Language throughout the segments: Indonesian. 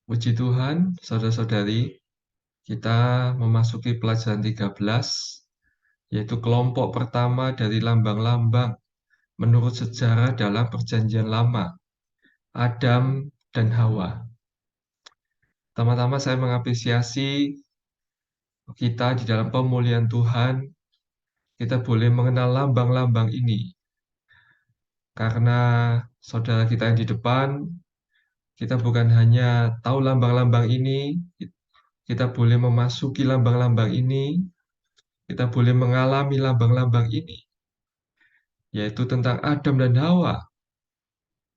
Puji Tuhan, saudara-saudari, kita memasuki pelajaran 13, yaitu kelompok pertama dari lambang-lambang menurut sejarah dalam Perjanjian Lama, Adam dan Hawa. Pertama-tama saya mengapresiasi kita di dalam pemulihan Tuhan, kita boleh mengenal lambang-lambang ini. Karena saudara kita yang di depan, kita bukan hanya tahu lambang-lambang ini, kita boleh memasuki lambang-lambang ini, kita boleh mengalami lambang-lambang ini, yaitu tentang Adam dan Hawa,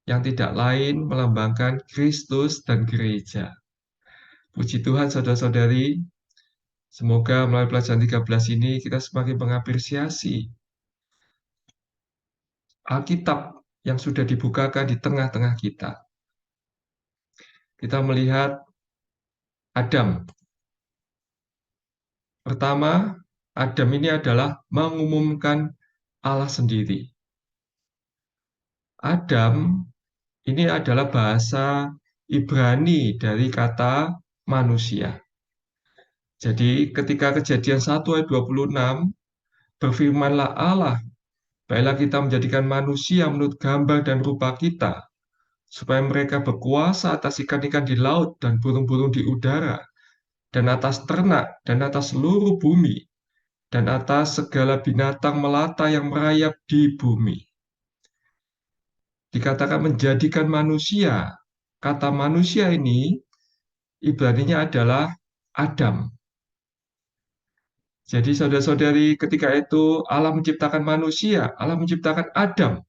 yang tidak lain melambangkan Kristus dan gereja. Puji Tuhan, saudara-saudari, semoga melalui pelajaran 13 ini kita semakin mengapresiasi Alkitab yang sudah dibukakan di tengah-tengah kita. Kita melihat Adam. Pertama, Adam ini adalah mengumumkan Allah sendiri. Adam ini adalah bahasa Ibrani dari kata manusia. Jadi ketika Kejadian 1 ayat 26, berfirmanlah Allah, baiklah kita menjadikan manusia menurut gambar dan rupa kita, supaya mereka berkuasa atas ikan-ikan di laut dan burung-burung di udara, dan atas ternak, dan atas seluruh bumi, dan atas segala binatang melata yang merayap di bumi. Dikatakan menjadikan manusia. Kata manusia ini, Ibraninya adalah Adam. Jadi saudara-saudari, ketika itu Allah menciptakan manusia, Allah menciptakan Adam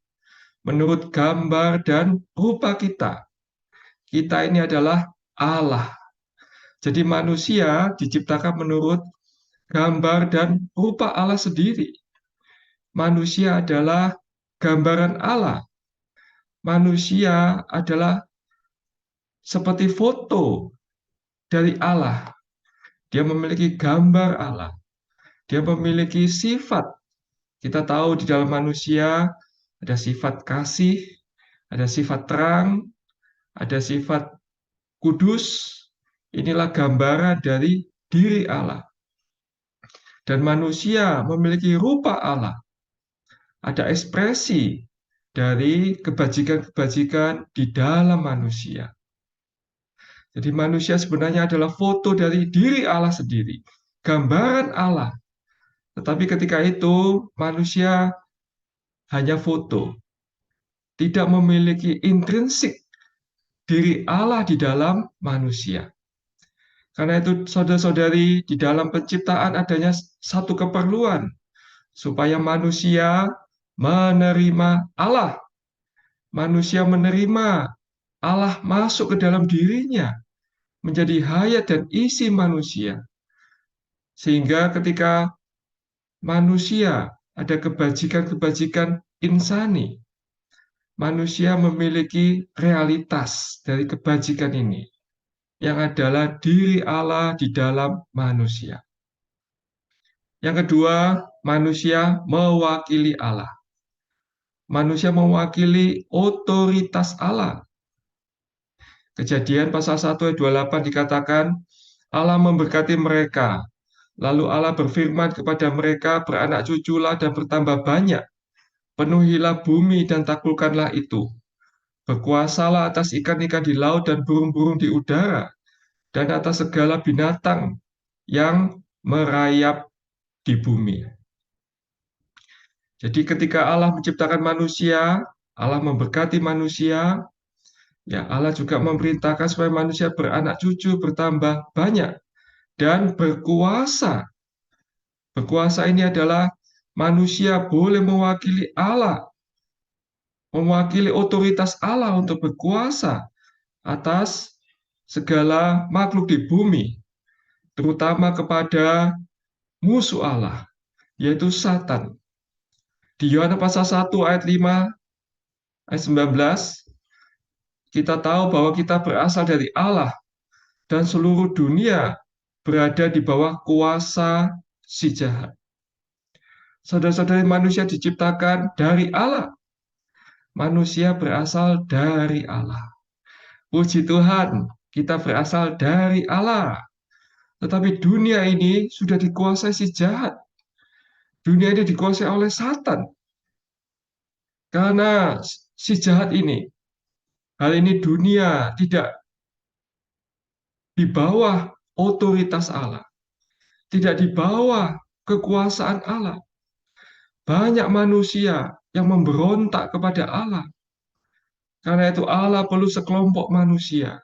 menurut gambar dan rupa kita. Kita ini adalah Allah. Jadi manusia diciptakan menurut gambar dan rupa Allah sendiri. Manusia adalah gambaran Allah. Manusia adalah seperti foto dari Allah. Dia memiliki gambar Allah. Dia memiliki sifat. Kita tahu di dalam manusia ada sifat kasih, ada sifat terang, ada sifat kudus. Inilah gambaran dari diri Allah. Dan manusia memiliki rupa Allah. Ada ekspresi dari kebajikan-kebajikan di dalam manusia. Jadi manusia sebenarnya adalah foto dari diri Allah sendiri, gambaran Allah. Tetapi ketika itu manusia hanya foto, tidak memiliki intrinsik diri Allah di dalam manusia. Karena itu saudara-saudari, di dalam penciptaan adanya satu keperluan, supaya manusia menerima Allah. Manusia menerima Allah masuk ke dalam dirinya, menjadi hayat dan isi manusia. Sehingga ketika manusia ada kebajikan-kebajikan insani, manusia memiliki realitas dari kebajikan ini, yang adalah diri Allah di dalam manusia. Yang kedua, manusia mewakili Allah. Manusia mewakili otoritas Allah. Kejadian pasal 1 ayat 28 dikatakan, Allah memberkati mereka. Lalu Allah berfirman kepada mereka, beranak cuculah dan bertambah banyak. Penuhilah bumi dan taklukkanlah itu. Berkuasalah atas ikan-ikan di laut dan burung-burung di udara, dan atas segala binatang yang merayap di bumi. Jadi ketika Allah menciptakan manusia, Allah memberkati manusia, ya Allah juga memerintahkan supaya manusia beranak cucu, bertambah banyak, dan berkuasa. Berkuasa ini adalah manusia boleh mewakili Allah, mewakili otoritas Allah untuk berkuasa atas segala makhluk di bumi, terutama kepada musuh Allah, yaitu Satan. Di Yohanes pasal 1 ayat 5 ayat 19, kita tahu bahwa kita berasal dari Allah dan seluruh dunia berada di bawah kuasa si jahat. Saudara-saudari, manusia diciptakan dari Allah. manusia berasal dari Allah. Puji Tuhan, kita berasal dari Allah. Tetapi dunia ini sudah dikuasai si jahat. Dunia ini dikuasai oleh Satan. Karena si jahat ini, hal ini dunia tidak di bawah otoritas Allah. Tidak di bawah kekuasaan Allah. Banyak manusia yang memberontak kepada Allah. Karena itu Allah perlu sekelompok manusia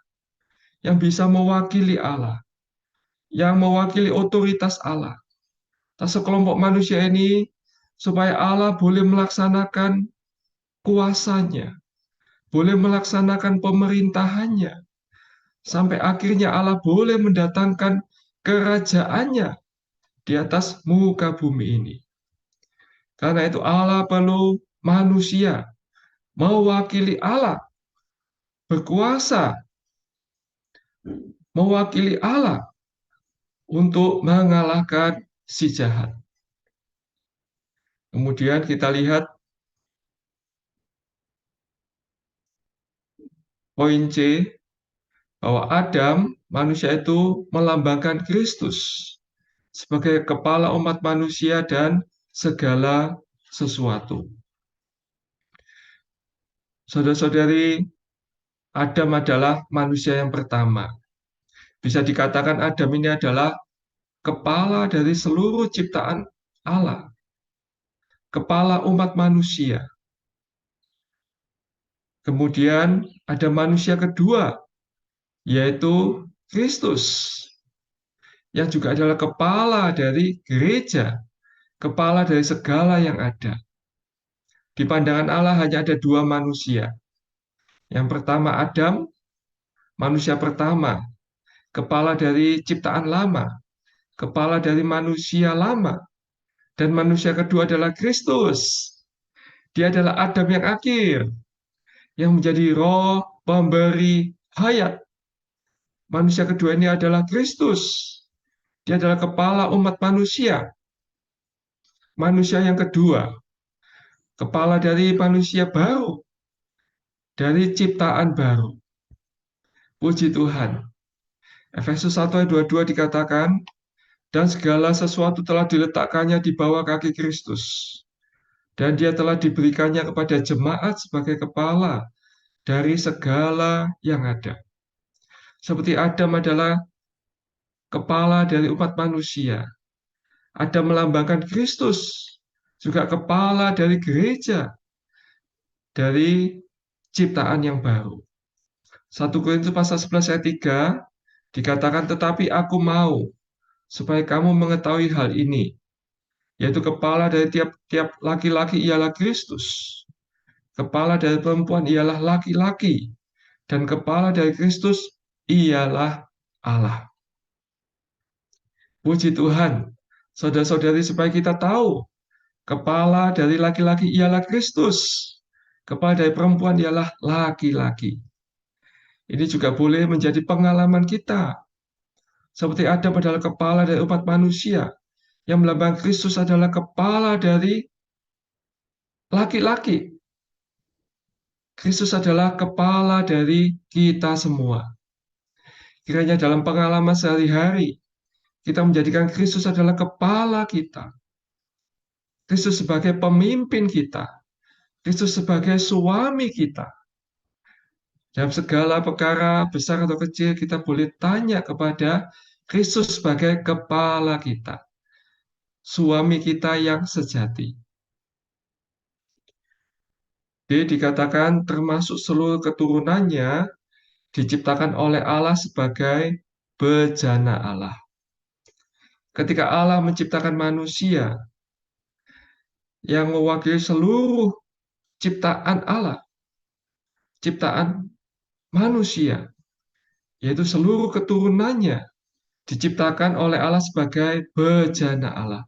yang bisa mewakili Allah, yang mewakili otoritas Allah. Dan sekelompok manusia ini supaya Allah boleh melaksanakan kuasanya, boleh melaksanakan pemerintahannya, sampai akhirnya Allah boleh mendatangkan kerajaannya di atas muka bumi ini. Karena itu Allah perlu manusia mewakili Allah, berkuasa mewakili Allah untuk mengalahkan si jahat. Kemudian kita lihat poin C, bahwa Adam, manusia itu melambangkan Kristus sebagai kepala umat manusia dan segala sesuatu. Saudara-saudari, Adam adalah manusia yang pertama. Bisa dikatakan Adam ini adalah kepala dari seluruh ciptaan Allah, kepala umat manusia. Kemudian ada manusia kedua, yaitu Kristus, yang juga adalah kepala dari gereja, kepala dari segala yang ada. Di pandangan Allah hanya ada dua manusia. Yang pertama Adam, manusia pertama, kepala dari ciptaan lama, kepala dari manusia lama. Dan manusia kedua adalah Kristus. Dia adalah Adam yang akhir, yang menjadi roh pemberi hayat. Manusia kedua ini adalah Kristus. Dia adalah kepala umat manusia. Manusia yang kedua, kepala dari manusia baru, dari ciptaan baru. Puji Tuhan. Efesus 1 ayat 22 dikatakan, dan segala sesuatu telah diletakkannya di bawah kaki Kristus. Dan dia telah diberikannya kepada jemaat sebagai kepala dari segala yang ada. Seperti Adam adalah kepala dari umat manusia. Adam melambangkan Kristus, juga kepala dari gereja, dari ciptaan yang baru. 1 Korintus pasal 11 ayat 3 dikatakan, tetapi aku mau supaya kamu mengetahui hal ini, yaitu kepala dari tiap-tiap laki-laki ialah Kristus, kepala dari perempuan ialah laki-laki, dan kepala dari Kristus ialah Allah. Puji Tuhan, saudara-saudari, supaya kita tahu, kepala dari laki-laki ialah Kristus, kepala dari perempuan ialah laki-laki. Ini juga boleh menjadi pengalaman kita. Seperti Adam adalah kepala dari umat manusia, yang melambangkan Kristus adalah kepala dari laki-laki. Kristus adalah kepala dari kita semua. Kiranya dalam pengalaman sehari-hari, kita menjadikan Kristus adalah kepala kita. Kristus sebagai pemimpin kita. Kristus sebagai suami kita. Dalam segala perkara besar atau kecil, kita boleh tanya kepada Kristus sebagai kepala kita. Suami kita yang sejati. D dikatakan termasuk seluruh keturunannya diciptakan oleh Allah sebagai bejana Allah. Ketika Allah menciptakan manusia yang mewakili seluruh ciptaan Allah, ciptaan manusia, yaitu seluruh keturunannya diciptakan oleh Allah sebagai bejana Allah.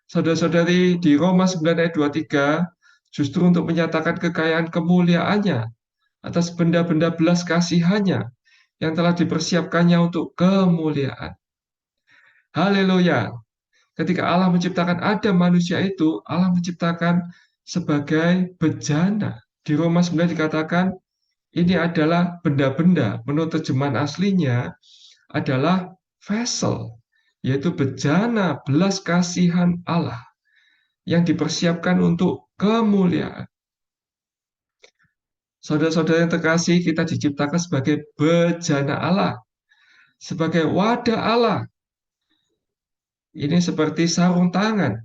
Saudara-saudari, di Roma 9 ayat 23, justru untuk menyatakan kekayaan kemuliaannya atas benda-benda belas kasihannya yang telah dipersiapkannya untuk kemuliaan. Haleluya. Ketika Allah menciptakan Adam, manusia itu, Allah menciptakan sebagai bejana. Di Roma 9 dikatakan ini adalah benda-benda, menurut terjemahan aslinya adalah vessel, yaitu bejana belas kasihan Allah yang dipersiapkan untuk kemuliaan. Saudara-saudara yang terkasih, kita diciptakan sebagai bejana Allah, sebagai wadah Allah. Ini seperti sarung tangan.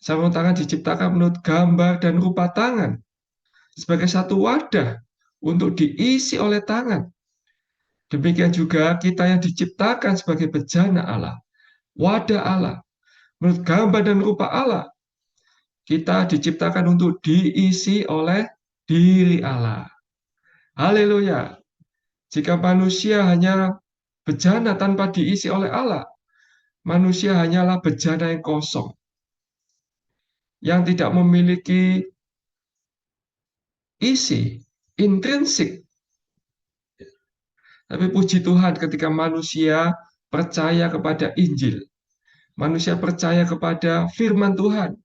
Sarung tangan diciptakan menurut gambar dan rupa tangan, sebagai satu wadah untuk diisi oleh tangan. Demikian juga kita yang diciptakan sebagai bejana Allah, wadah Allah, menurut gambar dan rupa Allah. Kita diciptakan untuk diisi oleh diri Allah. Haleluya. Jika manusia hanya bejana tanpa diisi oleh Allah, manusia hanyalah bejana yang kosong, yang tidak memiliki isi, intrinsik. Tapi puji Tuhan ketika manusia percaya kepada Injil, manusia percaya kepada firman Tuhan,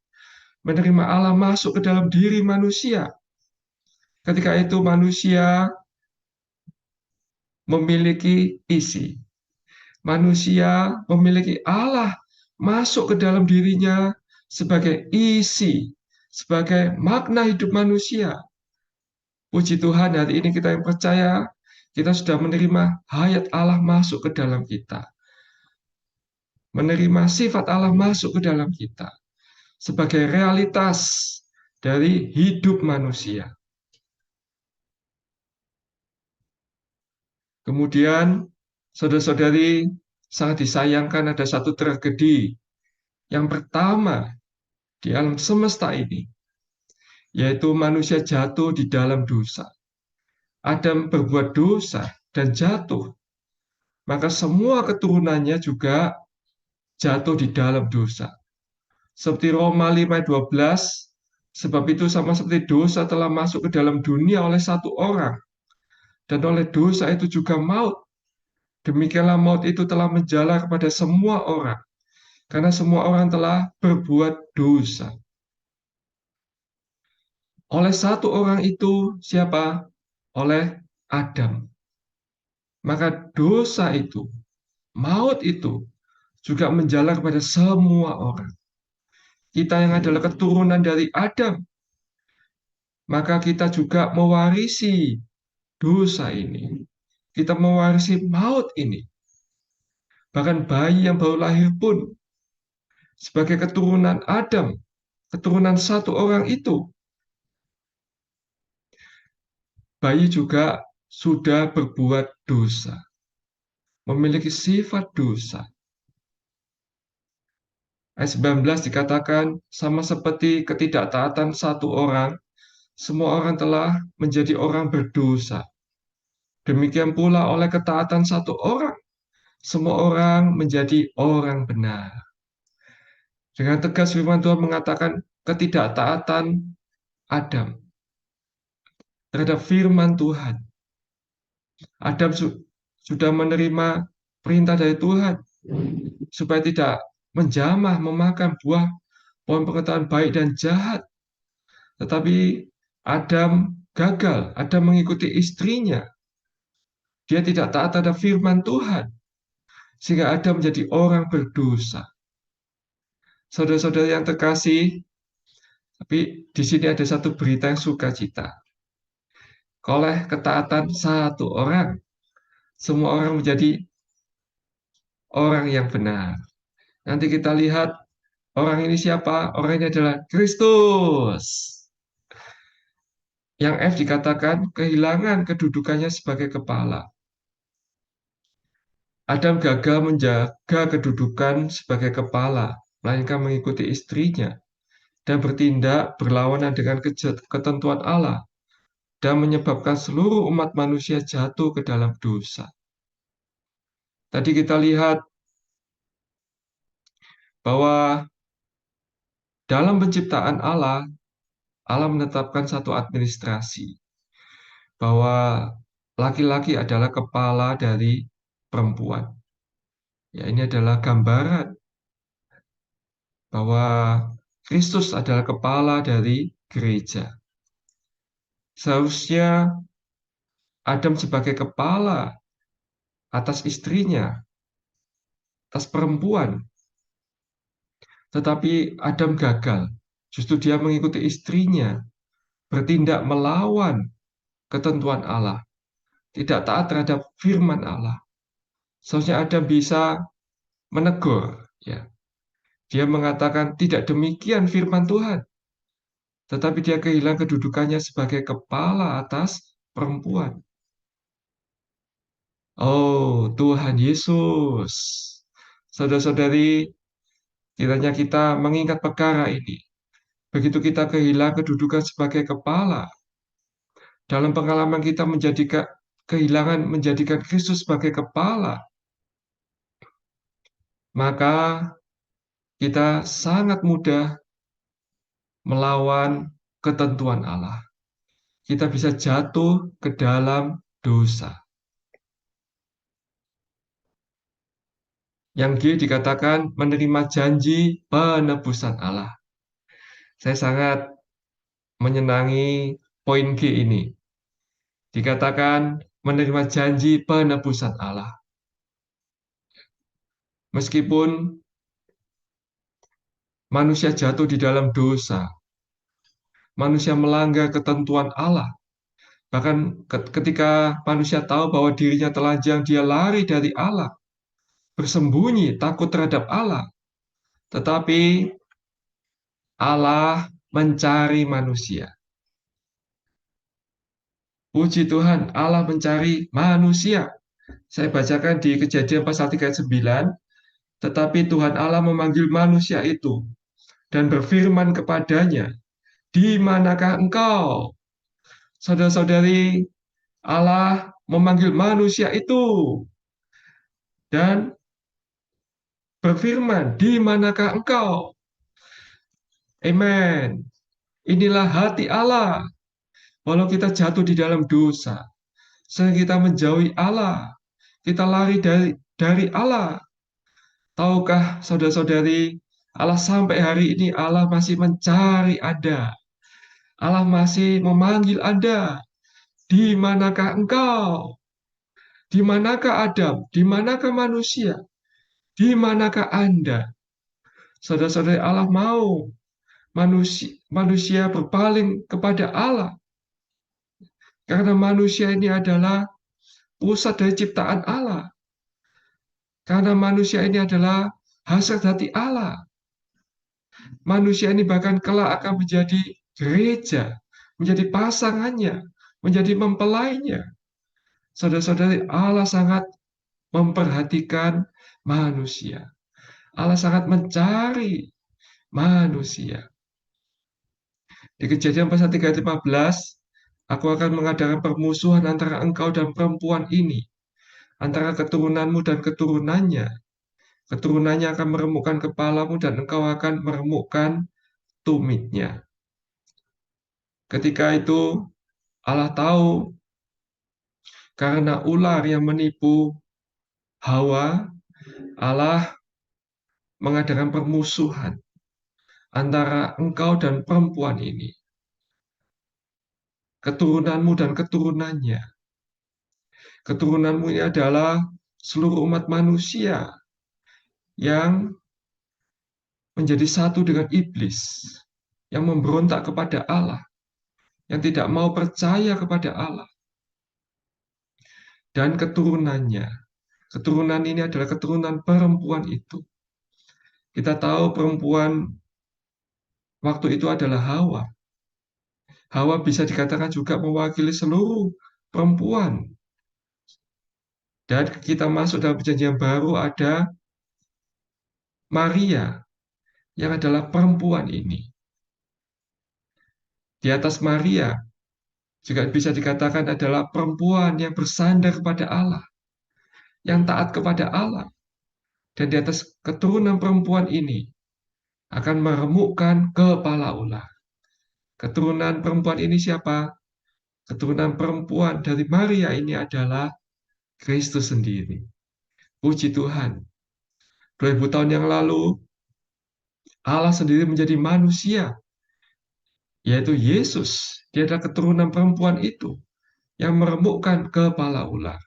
menerima Allah masuk ke dalam diri manusia. Ketika itu manusia memiliki isi. Manusia memiliki Allah masuk ke dalam dirinya sebagai isi, sebagai makna hidup manusia. Puji Tuhan, hari ini kita yang percaya, kita sudah menerima hayat Allah masuk ke dalam kita. Menerima sifat Allah masuk ke dalam kita sebagai realitas dari hidup manusia. Kemudian, saudara-saudari, sangat disayangkan ada satu tragedi. Yang pertama di alam semesta ini, yaitu manusia jatuh di dalam dosa. Adam berbuat dosa dan jatuh, maka semua keturunannya juga jatuh di dalam dosa. Seperti Roma 5 ayat 12, sebab itu sama seperti dosa telah masuk ke dalam dunia oleh satu orang, dan oleh dosa itu juga maut. Demikianlah maut itu telah menjalar kepada semua orang, karena semua orang telah berbuat dosa. Oleh satu orang itu, siapa? Oleh Adam. Maka dosa itu, maut itu, juga menjalar kepada semua orang. Kita yang adalah keturunan dari Adam, maka kita juga mewarisi dosa ini. Kita mewarisi maut ini. Bahkan bayi yang baru lahir pun, sebagai keturunan Adam, keturunan satu orang itu, bayi juga sudah berbuat dosa, memiliki sifat dosa. Ayat 19 dikatakan, sama seperti ketidaktaatan satu orang, semua orang telah menjadi orang berdosa. Demikian pula oleh ketaatan satu orang, semua orang menjadi orang benar. Dengan tegas firman Tuhan mengatakan ketidaktaatan Adam terhadap firman Tuhan. Adam sudah menerima perintah dari Tuhan supaya tidak menjamah memakan buah pohon pengetahuan baik dan jahat. Tetapi Adam gagal, Adam mengikuti istrinya. Dia tidak taat terhadap firman Tuhan, sehingga Adam menjadi orang berdosa. Saudara-saudara yang terkasih, tapi di sini ada satu berita yang sukacita. Oleh ketaatan satu orang, semua orang menjadi orang yang benar. Nanti kita lihat orang ini siapa? Orang ini adalah Kristus. Yang F dikatakan kehilangan kedudukannya sebagai kepala. Adam gagal menjaga kedudukan sebagai kepala, melainkan mengikuti istrinya dan bertindak berlawanan dengan ketentuan Allah dan menyebabkan seluruh umat manusia jatuh ke dalam dosa. Tadi kita lihat bahwa dalam penciptaan Allah, Allah menetapkan satu administrasi bahwa laki-laki adalah kepala dari perempuan. Ya, ini adalah gambaran bahwa Kristus adalah kepala dari gereja. Seharusnya Adam sebagai kepala atas istrinya, atas perempuan. Tetapi Adam gagal. Justru dia mengikuti istrinya, bertindak melawan ketentuan Allah, tidak taat terhadap firman Allah. Seharusnya Adam bisa menegur, ya. Dia mengatakan tidak demikian firman Tuhan, tetapi dia kehilangan kedudukannya sebagai kepala atas perempuan. Oh, Tuhan Yesus. Saudara-saudari, kiranya kita mengingat perkara ini. Begitu kita kehilangan kedudukan sebagai kepala, dalam pengalaman kita kehilangan menjadikan Kristus sebagai kepala, maka kita sangat mudah melawan ketentuan Allah. Kita bisa jatuh ke dalam dosa. Yang G dikatakan menerima janji penebusan Allah. Saya sangat menyenangi poin G ini. Dikatakan menerima janji penebusan Allah. Meskipun manusia jatuh di dalam dosa, manusia melanggar ketentuan Allah. Bahkan ketika manusia tahu bahwa dirinya telanjang, dia lari dari Allah, bersembunyi, takut terhadap Allah. Tetapi Allah mencari manusia. Puji Tuhan, Allah mencari manusia. Saya bacakan di Kejadian pasal 39, tetapi Tuhan Allah memanggil manusia itu dan berfirman kepadanya, "Di manakah engkau?" Saudara-saudari, Allah memanggil manusia itu dan berfirman, "Di manakah engkau?" Amen. Inilah hati Allah. Walau kita jatuh di dalam dosa, sehingga kita menjauhi Allah, kita lari dari Allah. Tahukah saudara-saudari, Allah sampai hari ini Allah masih mencari Anda. Allah masih memanggil Anda. Di manakah engkau? Di manakah Adam? Di manakah manusia? Di manakah Anda? Saudara-saudari, Allah mau manusia berpaling kepada Allah. Karena manusia ini adalah pusat dari ciptaan Allah. Karena manusia ini adalah hasrat hati Allah. Manusia ini bahkan kelak akan menjadi gereja, menjadi pasangannya, menjadi mempelainya. Saudara-saudari, Allah sangat memperhatikan manusia. Allah sangat mencari manusia. Di Kejadian pasal 3:15, aku akan mengadakan permusuhan antara engkau dan perempuan ini, antara keturunanmu dan keturunannya. Keturunannya akan meremukkan kepalamu dan engkau akan meremukkan tumitnya. Ketika itu Allah tahu karena ular yang menipu Hawa, Allah mengadakan permusuhan antara engkau dan perempuan ini, keturunanmu dan keturunannya. Keturunanmu ini adalah seluruh umat manusia yang menjadi satu dengan iblis, yang memberontak kepada Allah, yang tidak mau percaya kepada Allah. Dan keturunannya, keturunan ini adalah keturunan perempuan itu. Kita tahu perempuan waktu itu adalah Hawa. Hawa bisa dikatakan juga mewakili seluruh perempuan. Dan kita masuk dalam perjanjian baru ada Maria yang adalah perempuan ini. Di atas Maria juga bisa dikatakan adalah perempuan yang bersandar kepada Allah, yang taat kepada Allah. Dan di atas keturunan perempuan ini akan meremukkan kepala ular. Keturunan perempuan ini siapa? Keturunan perempuan dari Maria ini adalah Kristus sendiri. Puji Tuhan. 2000 tahun yang lalu, Allah sendiri menjadi manusia, yaitu Yesus. Dia adalah keturunan perempuan itu yang meremukkan kepala ular.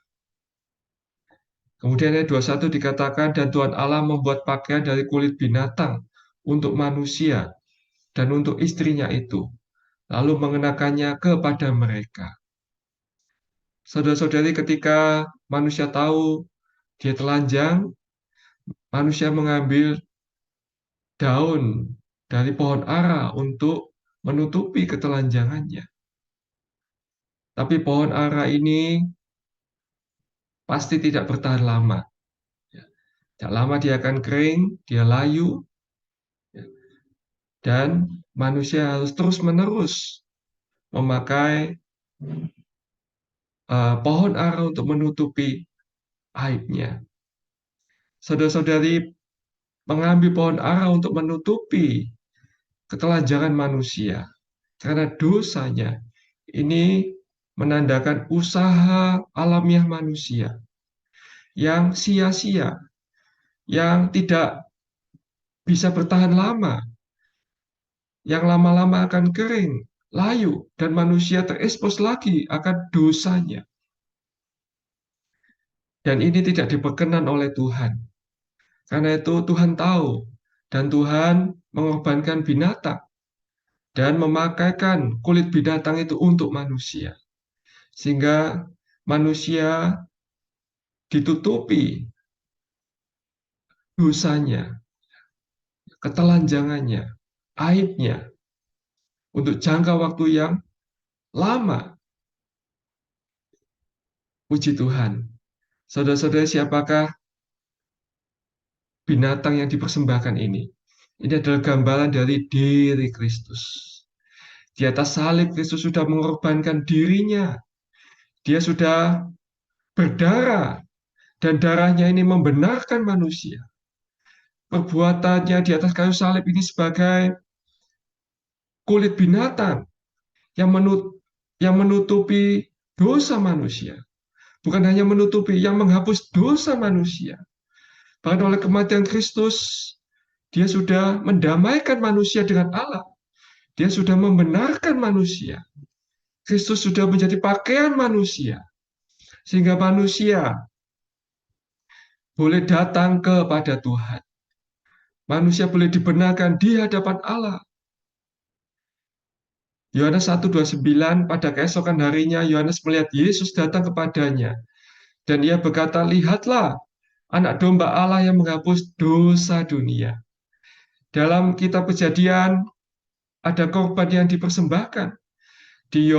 Kemudian ayat 21 dikatakan, dan Tuhan Allah membuat pakaian dari kulit binatang untuk manusia dan untuk istrinya itu, lalu mengenakannya kepada mereka. Saudara-saudari, ketika manusia tahu dia telanjang, manusia mengambil daun dari pohon ara untuk menutupi ketelanjangannya. Tapi pohon ara ini pasti tidak bertahan lama. Tidak lama dia akan kering, dia layu, dan manusia harus terus-menerus memakai pohon ara untuk menutupi aibnya. Saudara-saudari, mengambil pohon ara untuk menutupi ketelanjangan manusia karena dosanya ini menandakan usaha alamiah manusia yang sia-sia, yang tidak bisa bertahan lama, yang lama-lama akan kering, layu, dan manusia terekspos lagi akan dosanya. Dan ini tidak diperkenan oleh Tuhan. Karena itu Tuhan tahu, dan Tuhan mengorbankan binatang dan memakaikan kulit binatang itu untuk manusia. Sehingga manusia ditutupi dosanya, ketelanjangannya, aibnya, untuk jangka waktu yang lama. Puji Tuhan. Saudara-saudara, siapakah binatang yang dipersembahkan ini? Ini adalah gambaran dari diri Kristus. Di atas salib, Kristus sudah mengorbankan dirinya. Dia sudah berdarah, dan darahnya ini membenarkan manusia. Perbuatannya di atas kayu salib ini sebagai kulit binatang yang menutupi dosa manusia. Bukan hanya menutupi, yang menghapus dosa manusia. Bahkan oleh kematian Kristus, dia sudah mendamaikan manusia dengan Allah. Dia sudah membenarkan manusia. Kristus sudah menjadi pakaian manusia. Sehingga manusia boleh datang kepada Tuhan. Manusia boleh dibenarkan di hadapan Allah. Yohanes 1:29, pada keesokan harinya Yohanes melihat Yesus datang kepadanya. Dan ia berkata, lihatlah, anak domba Allah yang menghapus dosa dunia. Dalam kitab Kejadian, ada korban yang dipersembahkan. Di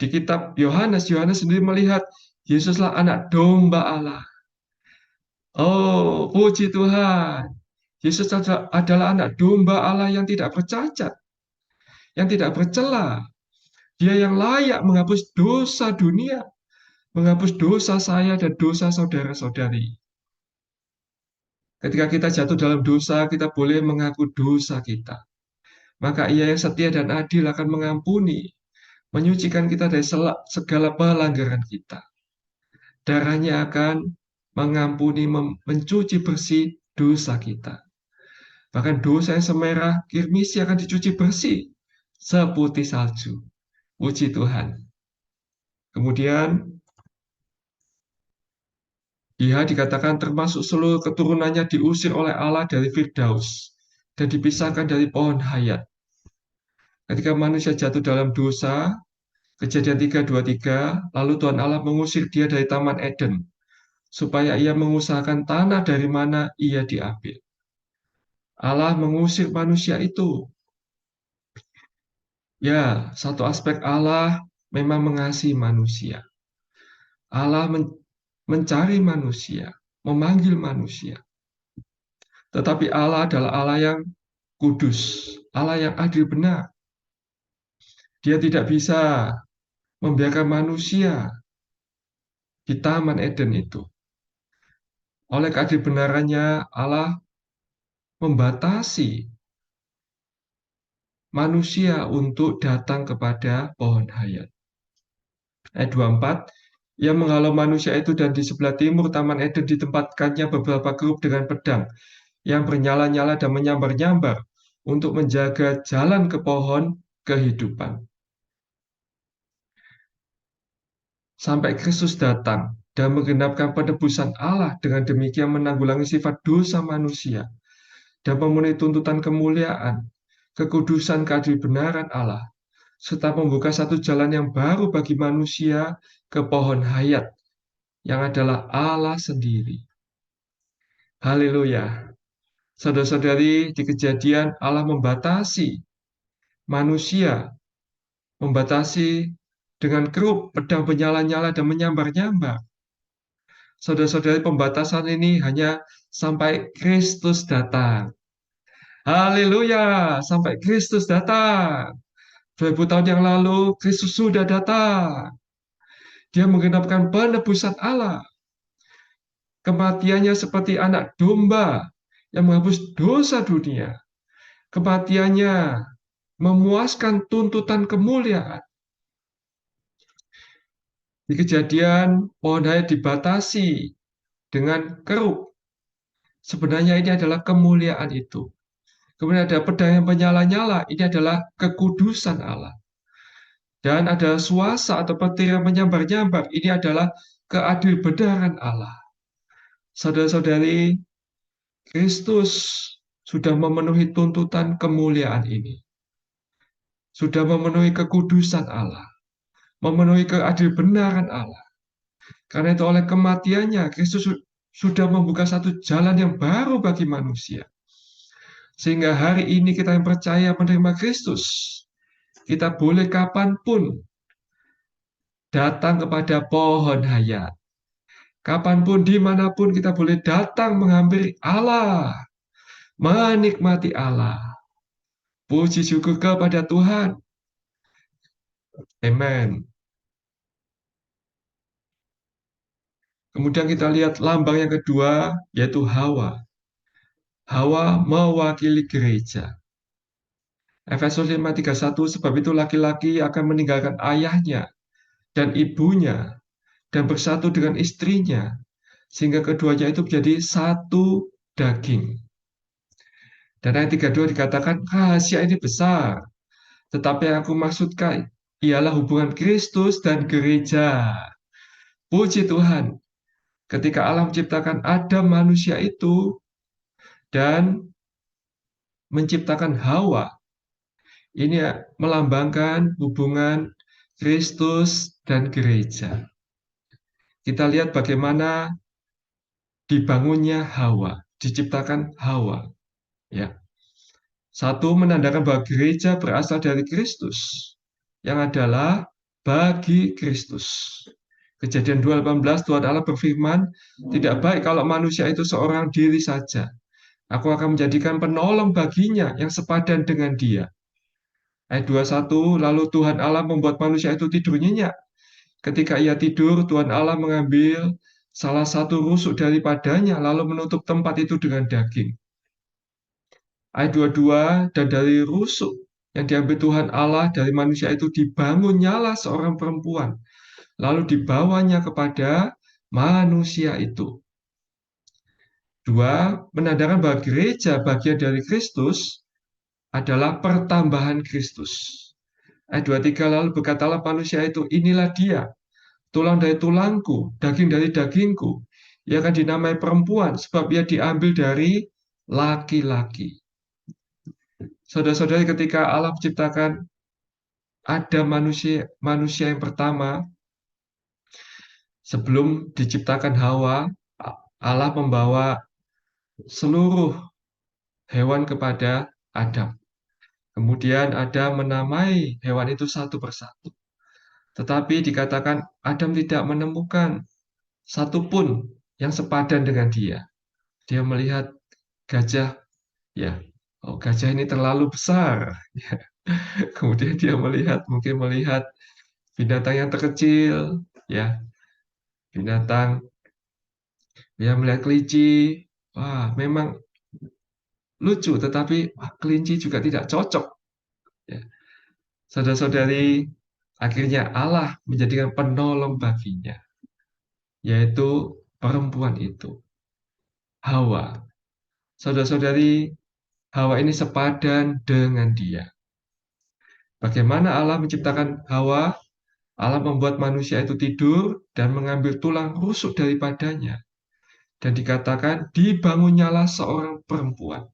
di kitab Yohanes sendiri melihat Yesuslah anak domba Allah. Oh, puji Tuhan. Yesus adalah anak domba Allah yang tidak bercacat, yang tidak bercela. Dia yang layak menghapus dosa dunia, menghapus dosa saya dan dosa saudara-saudari. Ketika kita jatuh dalam dosa, kita boleh mengaku dosa kita. Maka Ia yang setia dan adil akan mengampuni, menyucikan kita dari segala pelanggaran kita. Darahnya akan mengampuni, mencuci bersih dosa kita. Bahkan dosa yang semerah kirmisi akan dicuci bersih seputih salju. Puji Tuhan. Kemudian Dia dikatakan termasuk seluruh keturunannya diusir oleh Allah dari Firdaus dan dipisahkan dari pohon hayat. Ketika manusia jatuh dalam dosa, Kejadian 3:23, lalu Tuhan Allah mengusir dia dari Taman Eden, supaya ia mengusahakan tanah dari mana ia diambil. Allah mengusir manusia itu. Ya, satu aspek Allah memang mengasihi manusia. Allah mencari manusia, memanggil manusia. Tetapi Allah adalah Allah yang kudus, Allah yang adil benar. Dia tidak bisa membiarkan manusia di Taman Eden itu. Oleh keadil benarannya, Allah membatasi manusia untuk datang kepada pohon hayat. Ayat 24, Ia menghalau manusia itu dan di sebelah timur Taman Eden ditempatkannya beberapa kerub dengan pedang yang bernyala-nyala dan menyambar-nyambar untuk menjaga jalan ke pohon kehidupan. Sampai Kristus datang dan menggenapkan penebusan Allah, dengan demikian menanggulangi sifat dosa manusia dan memenuhi tuntutan kemuliaan, kekudusan, keadilan Allah, serta membuka satu jalan yang baru bagi manusia ke pohon hayat yang adalah Allah sendiri. Haleluya. Saudara-saudari, di Kejadian Allah membatasi manusia, membatasi dengan kerub, pedang menyala-nyala dan menyambar-nyambar. Saudara-saudari, pembatasan ini hanya sampai Kristus datang. Haleluya, sampai Kristus datang. 2000 tahun yang lalu, Kristus sudah datang. Dia menggenapkan penebusan Allah. Kematiannya seperti anak domba yang menghapus dosa dunia. Kematiannya memuaskan tuntutan kemuliaan. Di Kejadian, pohon hayat dibatasi dengan kerub. Sebenarnya ini adalah kemuliaan itu. Kemudian ada pedang yang menyala-nyala, ini adalah kekudusan Allah. Dan ada suasa atau petir yang menyambar-nyambar, ini adalah keadilbenaran Allah. Saudara-saudari, Kristus sudah memenuhi tuntutan kemuliaan ini. Sudah memenuhi kekudusan Allah, memenuhi keadilbenaran Allah. Karena itu oleh kematiannya, Kristus sudah membuka satu jalan yang baru bagi manusia. Sehingga hari ini kita yang percaya menerima Kristus, kita boleh kapanpun datang kepada pohon hayat. Kapanpun, dimanapun kita boleh datang menghampiri Allah, menikmati Allah. Puji syukur kepada Tuhan. Amen. Kemudian kita lihat lambang yang kedua, yaitu Hawa. Hawa mewakili gereja. Efesus 5:31, sebab itu laki-laki akan meninggalkan ayahnya dan ibunya dan bersatu dengan istrinya, sehingga keduanya itu menjadi satu daging. Dan ayat 32 dikatakan, rahasia ini besar, tetapi yang aku maksudkan ialah hubungan Kristus dan gereja. Puji Tuhan, ketika Allah menciptakan Adam manusia itu dan menciptakan Hawa, ini melambangkan hubungan Kristus dan gereja. Kita lihat bagaimana dibangunnya Hawa, diciptakan Hawa. Ya. Satu, menandakan bahwa gereja berasal dari Kristus, yang adalah bagi Kristus. Kejadian 2:18, Tuhan Allah berfirman, tidak baik kalau manusia itu seorang diri saja. Aku akan menjadikan penolong baginya yang sepadan dengan dia. Ayat 21, lalu Tuhan Allah membuat manusia itu tidur nyenyak. Ketika ia tidur, Tuhan Allah mengambil salah satu rusuk daripadanya, lalu menutup tempat itu dengan daging. Ayat 22, dan dari rusuk yang diambil Tuhan Allah dari manusia itu dibangunnyalah seorang perempuan, lalu dibawanya kepada manusia itu. Dua, menandakan bahwa gereja bagian dari Kristus adalah pertambahan Kristus. Ayat 23, lalu berkatalah manusia itu, inilah dia, tulang dari tulangku, daging dari dagingku. Ia akan dinamai perempuan, sebab ia diambil dari laki-laki. Saudara-saudari, ketika Allah menciptakan ada manusia yang pertama, sebelum diciptakan Hawa, Allah membawa seluruh hewan kepada Adam. Kemudian Adam menamai hewan itu satu persatu. Tetapi dikatakan Adam tidak menemukan satupun yang sepadan dengan dia. Dia melihat gajah, ya, oh gajah ini terlalu besar. Kemudian dia mungkin melihat binatang yang terkecil, ya, binatang, dia melihat kelinci, wah memang lucu, tetapi kelinci juga tidak cocok. Ya. Saudara-saudari, akhirnya Allah menjadikan penolong baginya, yaitu perempuan itu, Hawa. Saudara-saudari, Hawa ini sepadan dengan dia. Bagaimana Allah menciptakan Hawa? Allah membuat manusia itu tidur dan mengambil tulang rusuk daripadanya. Dan dikatakan dibangunnyalah seorang perempuan.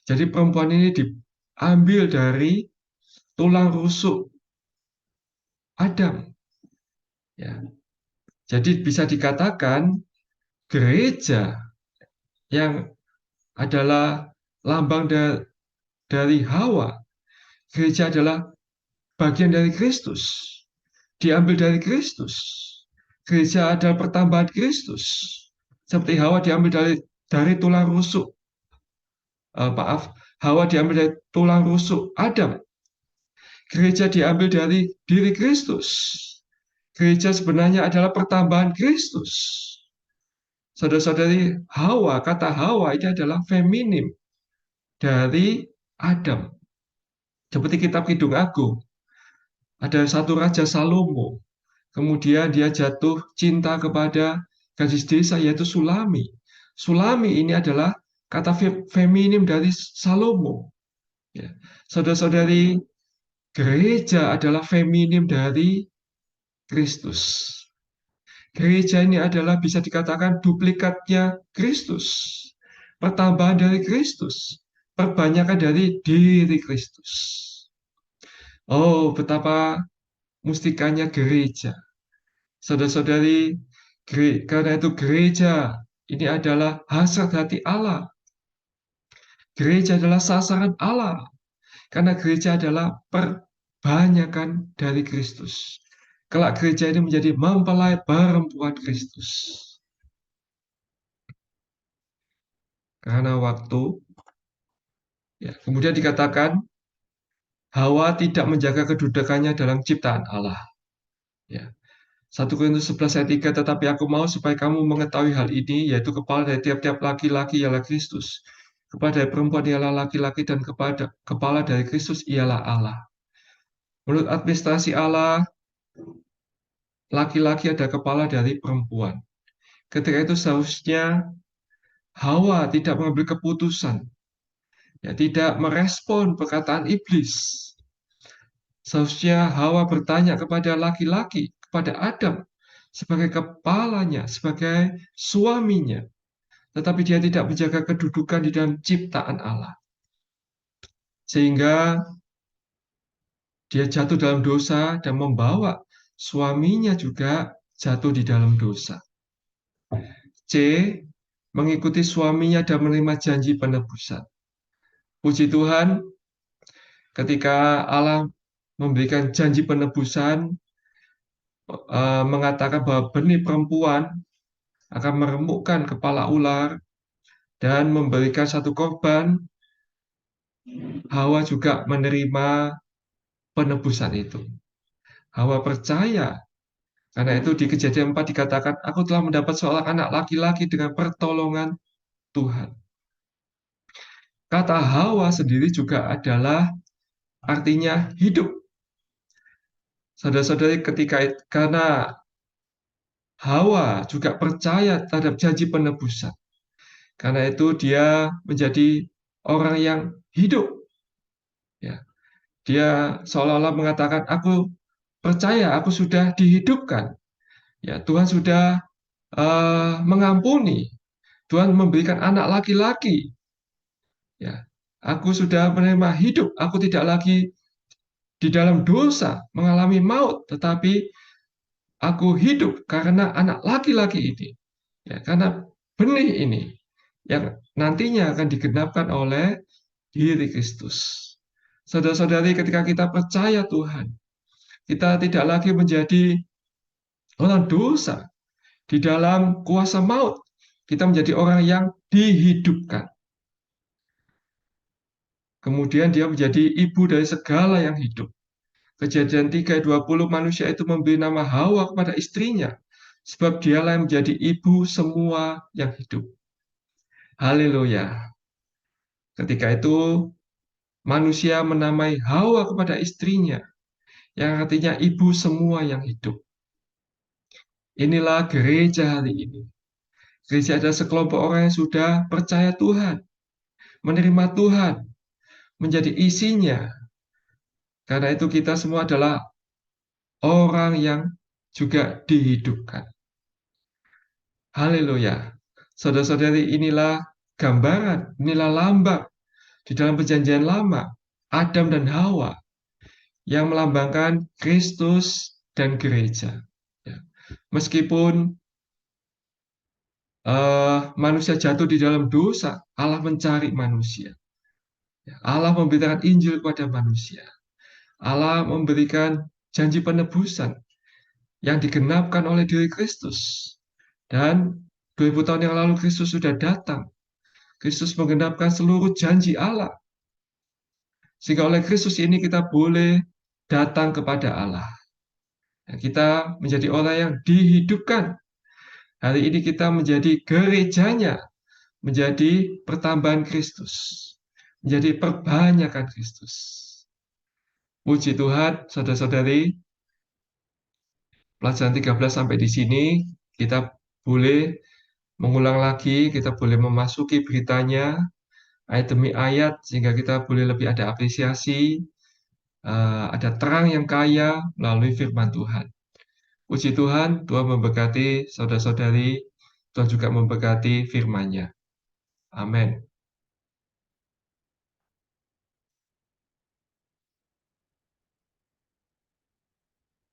Jadi perempuan ini diambil dari tulang rusuk Adam. Ya. Jadi bisa dikatakan gereja yang adalah lambang dari Hawa. Gereja adalah bagian dari Kristus. Diambil dari Kristus. Gereja adalah pertambahan Kristus. Seperti Hawa diambil dari tulang rusuk. Maaf, Hawa diambil dari tulang rusuk Adam. Gereja diambil dari diri Kristus. Gereja sebenarnya adalah pertambahan Kristus. Saudara-saudari, kata Hawa ini adalah feminim dari Adam. Seperti kitab Kidung Agung, ada satu Raja Salomo. Kemudian dia jatuh cinta kepada gadis desa yaitu Sulami. Sulami ini adalah kata feminim dari Salomo. Ya. Saudara-saudari, gereja adalah feminim dari Kristus. Gereja ini adalah bisa dikatakan duplikatnya Kristus. Pertambahan dari Kristus. Perbanyakan dari diri Kristus. Oh, betapa mustikanya gereja. Saudara-saudari, karena itu gereja ini adalah hasrat hati Allah. Gereja adalah sasaran Allah. Karena gereja adalah perbanyakan dari Kristus. Kelak gereja ini menjadi mempelai perempuan Kristus. Karena waktu, ya, kemudian dikatakan Hawa tidak menjaga kedudukannya dalam ciptaan Allah. Ya. 1 Korintus 11 ayat 3, tetapi aku mau supaya kamu mengetahui hal ini, yaitu kepala dari tiap-tiap laki-laki ialah Kristus. Kepala dari perempuan ialah laki-laki, dan kepala dari Kristus ialah Allah. Menurut administrasi Allah, laki-laki ada kepala dari perempuan. Ketika itu seharusnya Hawa tidak mengambil keputusan, ya, tidak merespon perkataan iblis. Seharusnya Hawa bertanya kepada laki-laki, kepada Adam, sebagai kepalanya, sebagai suaminya. Tetapi dia tidak menjaga kedudukan di dalam ciptaan Allah. Sehingga dia jatuh dalam dosa dan membawa suaminya juga jatuh di dalam dosa. C. Mengikuti suaminya dan menerima janji penebusan. Puji Tuhan, ketika Allah memberikan janji penebusan, mengatakan bahwa benih perempuan akan meremukkan kepala ular dan memberikan satu korban, Hawa juga menerima penebusan itu. Hawa percaya. Karena itu di Kejadian 4 dikatakan, aku telah mendapat seorang anak laki-laki dengan pertolongan Tuhan. Kata Hawa sendiri juga adalah artinya hidup. Saudara-saudari, karena Hawa juga percaya terhadap janji penebusan. Karena itu dia menjadi orang yang hidup. Ya. Dia seolah-olah mengatakan, aku percaya aku sudah dihidupkan. Ya, Tuhan sudah mengampuni. Tuhan memberikan anak laki-laki. Ya, aku sudah menerima hidup. Aku tidak lagi di dalam dosa, mengalami maut, tetapi aku hidup karena anak laki-laki ini. Ya, karena benih ini yang nantinya akan digenapkan oleh diri Kristus. Saudara-saudari, ketika kita percaya Tuhan, kita tidak lagi menjadi orang dosa di dalam kuasa maut. Kita menjadi orang yang dihidupkan. Kemudian dia menjadi ibu dari segala yang hidup. Kejadian 3:20, manusia itu memberi nama Hawa kepada istrinya, sebab dialah yang menjadi ibu semua yang hidup. Haleluya. Ketika itu manusia menamai Hawa kepada istrinya, yang artinya ibu semua yang hidup. Inilah gereja hari ini. Gereja adalah sekelompok orang yang sudah percaya Tuhan, menerima Tuhan, menjadi isinya, Karena itu kita semua adalah orang yang juga dihidupkan. Haleluya. Saudara-saudari, inilah gambaran, inilah lambang di dalam perjanjian lama, Adam dan Hawa yang melambangkan Kristus dan gereja. Ya. Meskipun manusia jatuh di dalam dosa, Allah mencari manusia. Ya, Allah memberitakan Injil kepada manusia. Allah memberikan janji penebusan yang digenapkan oleh diri Kristus. Dan 2000 tahun yang lalu Kristus sudah datang. Kristus menggenapkan seluruh janji Allah. Sehingga oleh Kristus ini kita boleh datang kepada Allah. Dan kita menjadi orang yang dihidupkan. Hari ini kita menjadi gerejanya, menjadi pertambahan Kristus, menjadi perbanyakan Kristus. Puji Tuhan, saudara-saudari, pelajaran 13 sampai di sini kita boleh mengulang lagi, kita boleh memasuki beritanya ayat demi ayat sehingga kita boleh lebih ada apresiasi, ada terang yang kaya melalui firman Tuhan. Puji Tuhan, Tuhan memberkati saudara-saudari, Tuhan juga memberkati firman-Nya. Amin.